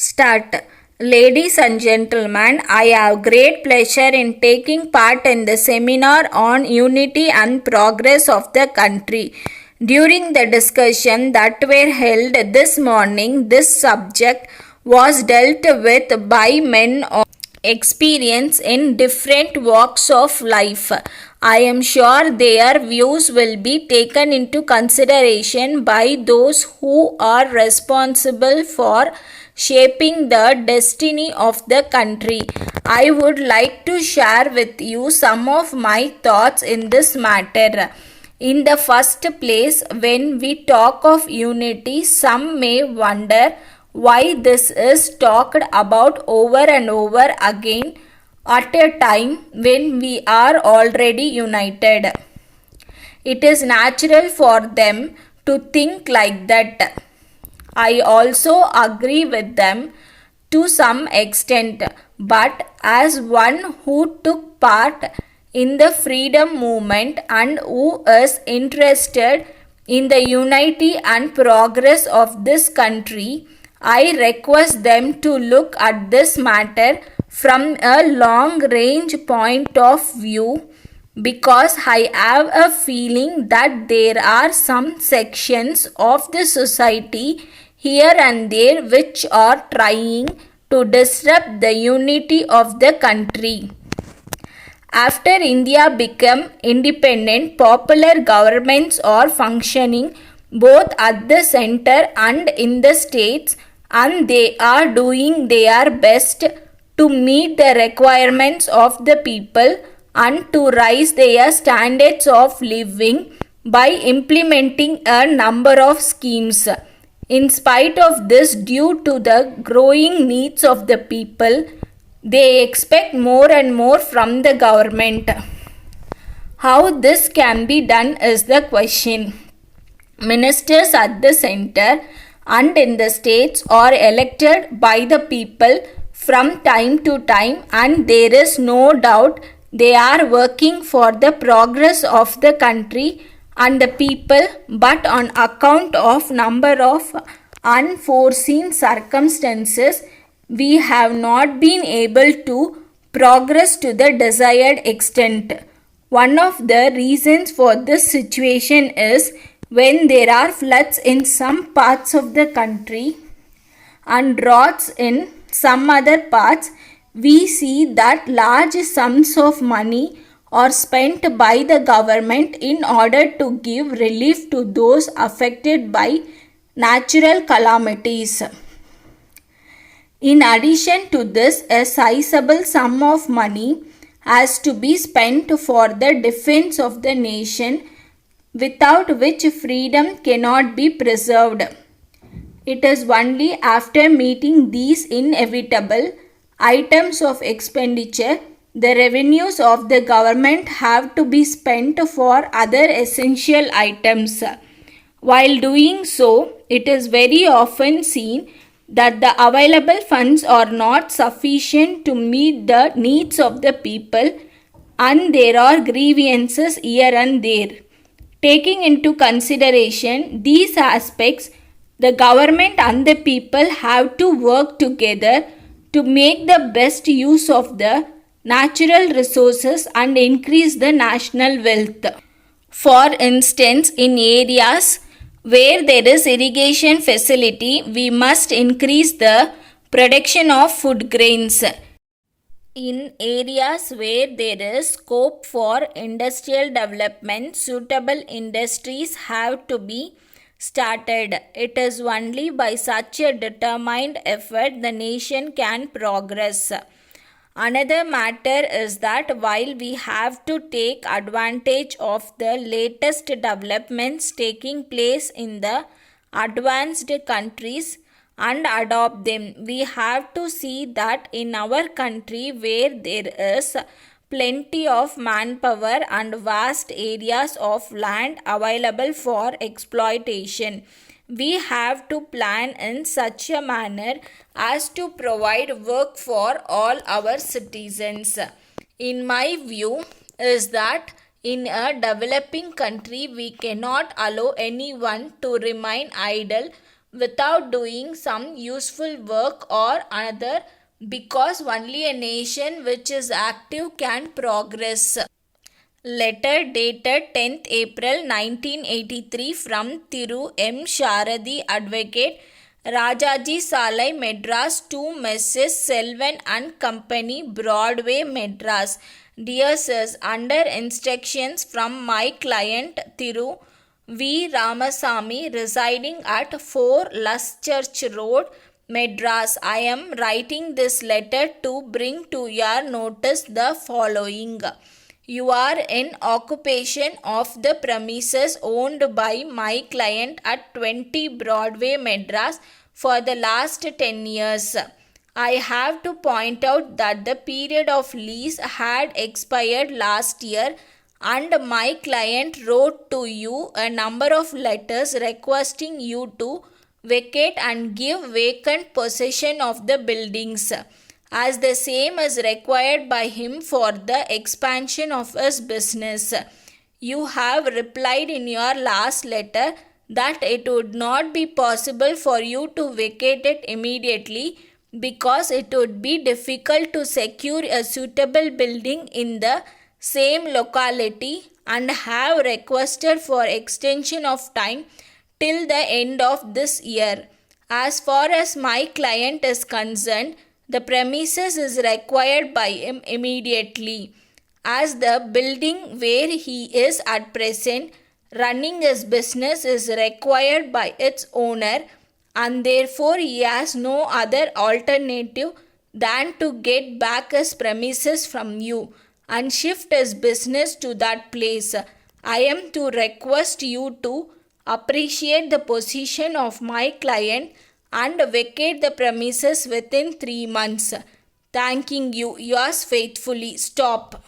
Start. Ladies and gentlemen, I have great pleasure in taking part in the seminar on unity and progress of the country. During the discussion that were held this morning, this subject was dealt with by men of experience in different walks of life. I am sure their views will be taken into consideration by those who are responsible for shaping the destiny of the country. I would like to share with you some of my thoughts in this matter. In the first place, when we talk of unity, some may wonder why this is talked about over and over again at a time when we are already united. It is natural for them to think like that. I also agree with them to some extent, but as one who took part in the freedom movement and who is interested in the unity and progress of this country, I request them to look at this matter from a long range point of view, because I have a feeling that there are some sections of the society here and there which are trying to disrupt the unity of the country. After India became independent, popular governments are functioning both at the center and in the states, and they are doing their best to meet the requirements of the people and to raise their standards of living by implementing a number of schemes. In spite of this, due to the growing needs of the people, they expect more and more from the government. How this can be done is the question. Ministers at the center and in the states are elected by the people from time to time, and there is no doubt they are working for the progress of the country and the people, but on account of number of unforeseen circumstances, we have not been able to progress to the desired extent. One of the reasons for this situation is when there are floods in some parts of the country and droughts in some other parts, we see that large sums of money are spent by the government in order to give relief to those affected by natural calamities. In addition to this, a sizable sum of money has to be spent for the defense of the nation, without which freedom cannot be preserved. It is only after meeting these inevitable items of expenditure the revenues of the government have to be spent for other essential items. While doing so, it is very often seen that the available funds are not sufficient to meet the needs of the people, and there are grievances here and there. Taking into consideration these aspects, the government and the people have to work together to make the best use of the natural resources and increase the national wealth. For instance, in areas where there is irrigation facility, we must increase the production of food grains. In areas where there is scope for industrial development, suitable industries have to be started. It is only by such a determined effort the nation can progress. Another matter is that while we have to take advantage of the latest developments taking place in the advanced countries and adopt them, we have to see that in our country, where there is plenty of manpower and vast areas of land available for exploitation, we have to plan in such a manner as to provide work for all our citizens. In my view is that in a developing country we cannot allow anyone to remain idle without doing some useful work or another, because only a nation which is active can progress. Letter dated 10th April 1983 from Thiru M. Sharadi, Advocate, Rajaji Salai, Madras, to Mrs. Selvan and Company, Broadway, Madras. Dear Sirs, under instructions from my client Thiru V. Ramasamy, residing at 4 Luschurch Road, Madras, I am writing this letter to bring to your notice the following. You are in occupation of the premises owned by my client at 20 Broadway, Madras for the last 10 years. I have to point out that the period of lease had expired last year, and my client wrote to you a number of letters requesting you to vacate and give vacant possession of the buildings, as the same is required by him for the expansion of his business. You have replied in your last letter that it would not be possible for you to vacate it immediately because it would be difficult to secure a suitable building in the same locality, and have requested for extension of time till the end of this year. As far as my client is concerned, the premises is required by him immediately, as the building where he is at present running his business is required by its owner, and therefore he has no other alternative than to get back his premises from you and shift his business to that place. I am to request you to appreciate the position of my client and vacate the premises within 3 months. Thanking you. Yours faithfully. Stop.